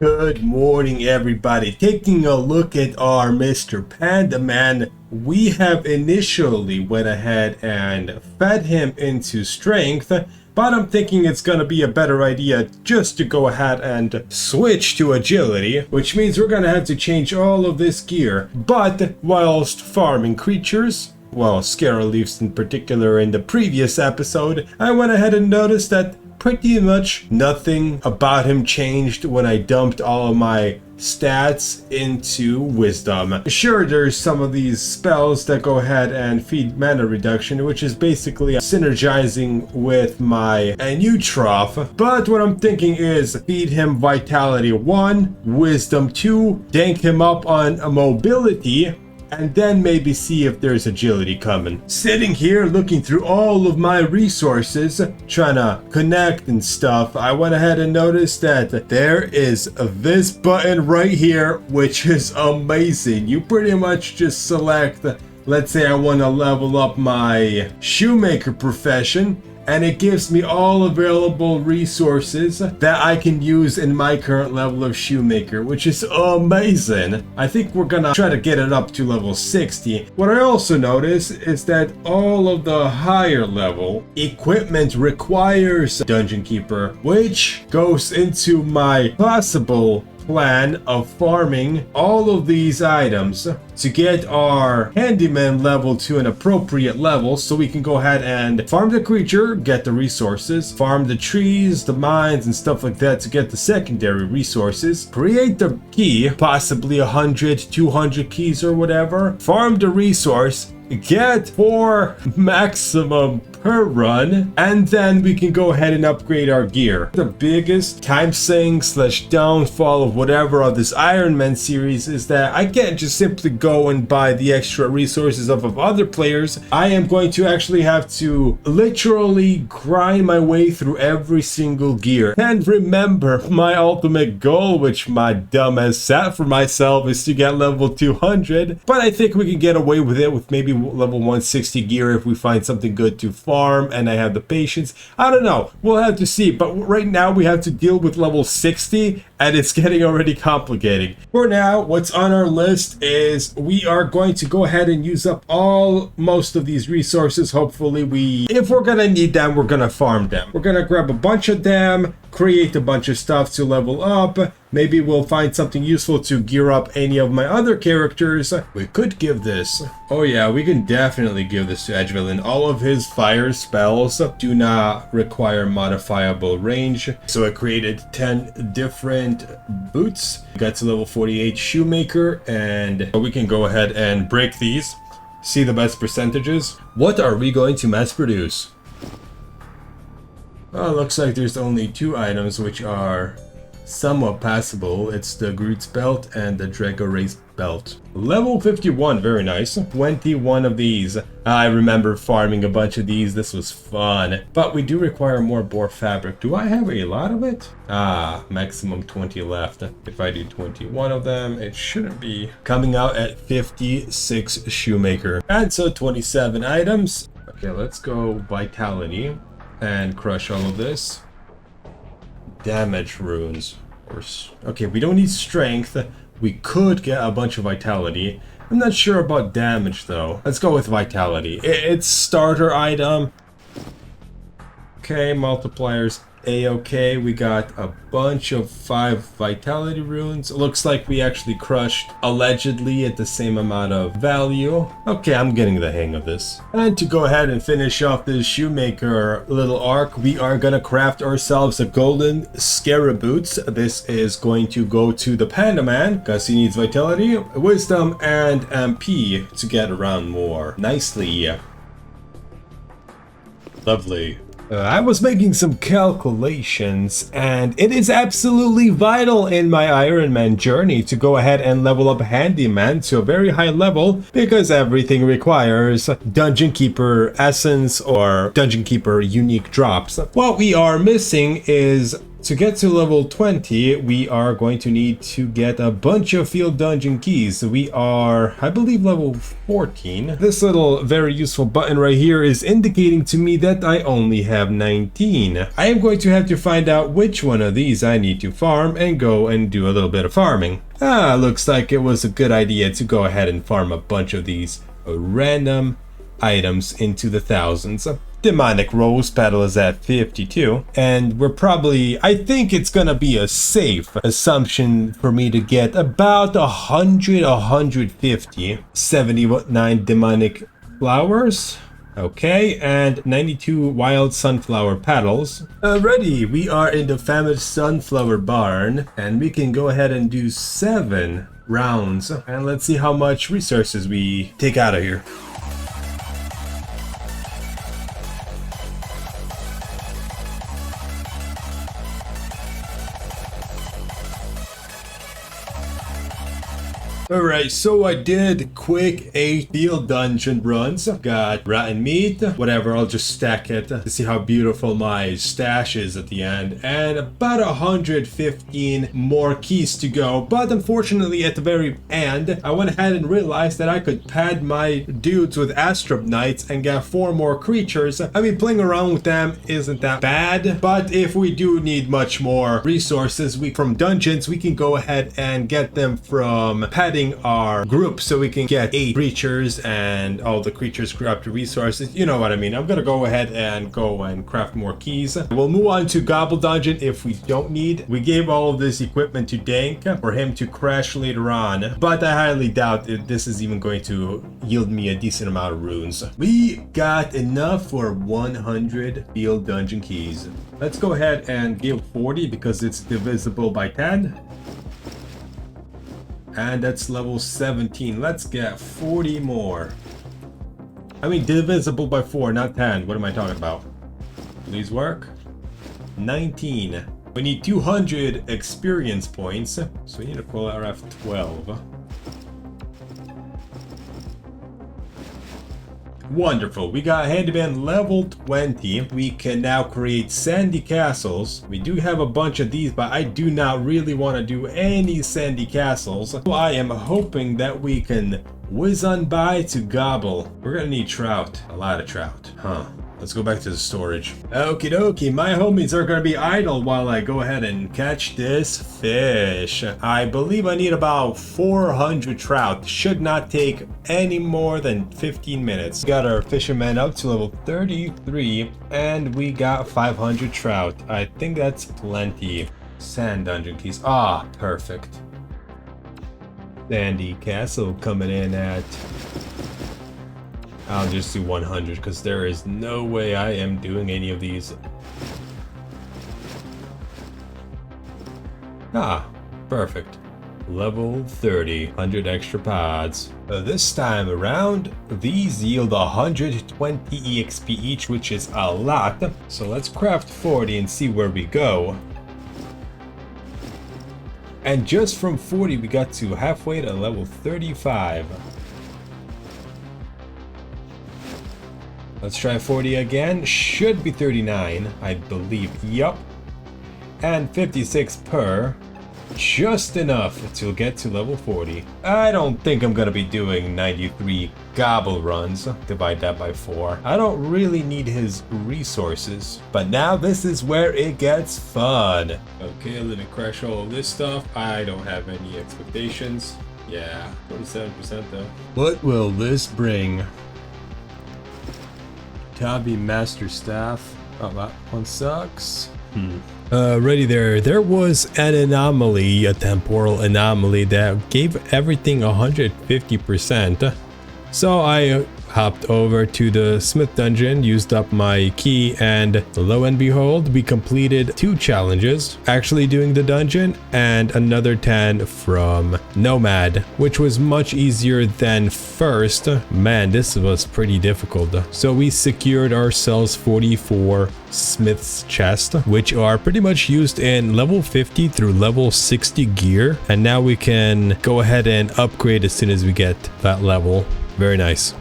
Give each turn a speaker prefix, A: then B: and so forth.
A: Good morning, everybody. Taking a look at our Mr. Panda Man, we have initially went ahead and fed him into strength, but I'm thinking it's gonna be a better idea just to go ahead and switch to agility, which means we're gonna have to change all of this gear. But whilst farming creatures, well, Scaraleafs in particular in the previous episode, I went ahead and noticed that pretty much nothing about him changed when I dumped all of my stats into wisdom. Sure, there's some of these spells that go ahead and feed mana reduction, which is basically synergizing with my Enutrof, but what I'm thinking is feed him vitality 1, wisdom 2, dank him up on a mobility, and then maybe see if there's agility coming. Sitting here looking through all of my resources, trying to connect and stuff, I went ahead and noticed that there is this button right here, which is amazing. You pretty much just select, let's say I want to level up my shoemaker profession, and it gives me all available resources that I can use in my current level of shoemaker, which is amazing. I think we're gonna try to get it up to level 60. What I also notice is that all of the higher level equipment requires Dungeon Keeper, which goes into my possible plan of farming all of these items to get our handyman level to an appropriate level, so we can go ahead and farm the creature, get the resources, farm the trees, the mines and stuff like that to get the secondary resources, create the key, possibly 100, 200 keys or whatever, farm the resource, get 4 maximum per run, and then we can go ahead and upgrade our gear. The biggest time sink / downfall of whatever of this Ironman series is that I can't just simply go and buy the extra resources of other players. I am going to actually have to literally grind my way through every single gear. And remember, my ultimate goal, which my dumb ass set for myself, is to get level 200, but I think we can get away with it with maybe level 160 gear if we find something good to farm and I have the patience. I don't know, we'll have to see, but right now we have to deal with level 60 and it's getting already complicating. For now, what's on our list is we are going to go ahead and use up most of these resources. Hopefully if we're gonna need them, we're gonna farm them. We're gonna grab a bunch of them, create a bunch of stuff to level up. Maybe we'll find something useful to gear up any of my other characters. We could give this. Oh yeah, we can definitely give this to Villin. All of his fire spells do not require modifiable range. So I created 10 different boots. Got to level 48 shoemaker, and we can go ahead and break these. See the best percentages. What are we going to mass produce? Well, looks like there's only 2 items which are somewhat passable. It's the Groot's belt and the Drago Race belt. Level 51, very nice. 21 of these. I remember farming a bunch of these. This was fun. But we do require more boar fabric. Do I have a lot of it? Maximum 20 left. If I do 21 of them, it shouldn't be coming out at 56 shoemaker. And so 27 items. Okay, let's go vitality and crush all of this. Damage runes. Okay, we don't need strength. We could get a bunch of vitality. I'm not sure about damage though. Let's go with vitality. It's starter item. Okay, multipliers A-okay. We got a bunch of 5 vitality runes. It looks like we actually crushed allegedly at the same amount of value. Okay, I'm getting the hang of this. And to go ahead and finish off this shoemaker little arc, we are gonna craft ourselves a golden scarab boots. This is going to go to the Panda Man because he needs vitality, wisdom, and MP to get around more nicely. Lovely. I was making some calculations, and it is absolutely vital in my Ironman journey to go ahead and level up Handyman to a very high level, because everything requires Dungeon Keeper Essence or Dungeon Keeper unique drops. What we are missing is To get to level 20, we are going to need to get a bunch of field dungeon keys. We are, I believe, level 14. This little very useful button right here is indicating to me that I only have 19. I am going to have to find out which one of these I need to farm and go and do a little bit of farming. Looks like it was a good idea to go ahead and farm a bunch of these random items into the thousands. Demonic Rose Petal is at 52, and we're probably, I think it's gonna be a safe assumption for me to get about 100, 150, 79 Demonic Flowers. Okay, and 92 Wild Sunflower Petals. Alrighty, we are in the famous Sunflower Barn, and we can go ahead and do 7 rounds. And let's see how much resources we take out of here. Alright, so I did quick 8 field dungeon runs. Got rotten meat, whatever, I'll just stack it to see how beautiful my stash is at the end. And about 115 more keys to go. But unfortunately, at the very end, I went ahead and realized that I could pad my dudes with Astrop Knights and get 4 more creatures. I mean, playing around with them isn't that bad. But if we do need much more resources from dungeons, we can go ahead and get them from padding our group, so we can get 8 creatures and all the creatures grew up to resources. You know what I mean. I'm gonna go ahead and craft more keys. We'll move on to Gobble Dungeon if we don't need. We gave all of this equipment to Dank for him to crash later on, but I highly doubt if this is even going to yield me a decent amount of runes. We got enough for 100 field dungeon keys. Let's go ahead and give 40 because it's divisible by 10. And that's level 17. Let's get 40 more. I mean, divisible by 4, not 10. What am I talking about? Please work. 19. We need 200 experience points. So we need to pull our F12. Wonderful. We got Handyman level 20. We can now create sandy castles. We do have a bunch of these, but I do not really want to do any sandy castles. So I am hoping that we can whiz on by to Gobble. We're gonna need trout. A lot of trout. Huh. Let's go back to the storage. Okie dokie, my homies are gonna be idle while I go ahead and catch this fish. I believe I need about 400 trout. Should not take any more than 15 minutes. Got our fisherman up to level 33 and we got 500 trout. I think that's plenty. Sand dungeon keys. Ah, perfect. Sandy castle coming in at... I'll just do 100 because there is no way I am doing any of these. Ah, perfect. Level 30, 100 extra pods. This time around, these yield 120 EXP each, which is a lot. So let's craft 40 and see where we go. And just from 40, we got to halfway to level 35. Let's try 40 again. Should be 39, I believe. Yup. And 56 per. Just enough to get to level 40. I don't think I'm gonna be doing 93 gobble runs. Divide that by 4. I don't really need his resources. But now this is where it gets fun. Okay, let me crash all of this stuff. I don't have any expectations. Yeah, 27% though. What will this bring? Tabi Master Staff. Oh, that one sucks. Ready there. There was an anomaly, a temporal anomaly that gave everything 150%. So I hopped over to the Smith dungeon, used up my key, and lo and behold, we completed 2 challenges, actually doing the dungeon, and another 10 from Nomad, which was much easier than first. Man, this was pretty difficult. So we secured ourselves 44 Smith's chest, which are pretty much used in level 50 through level 60 gear, and now we can go ahead and upgrade as soon as we get that level. Very nice.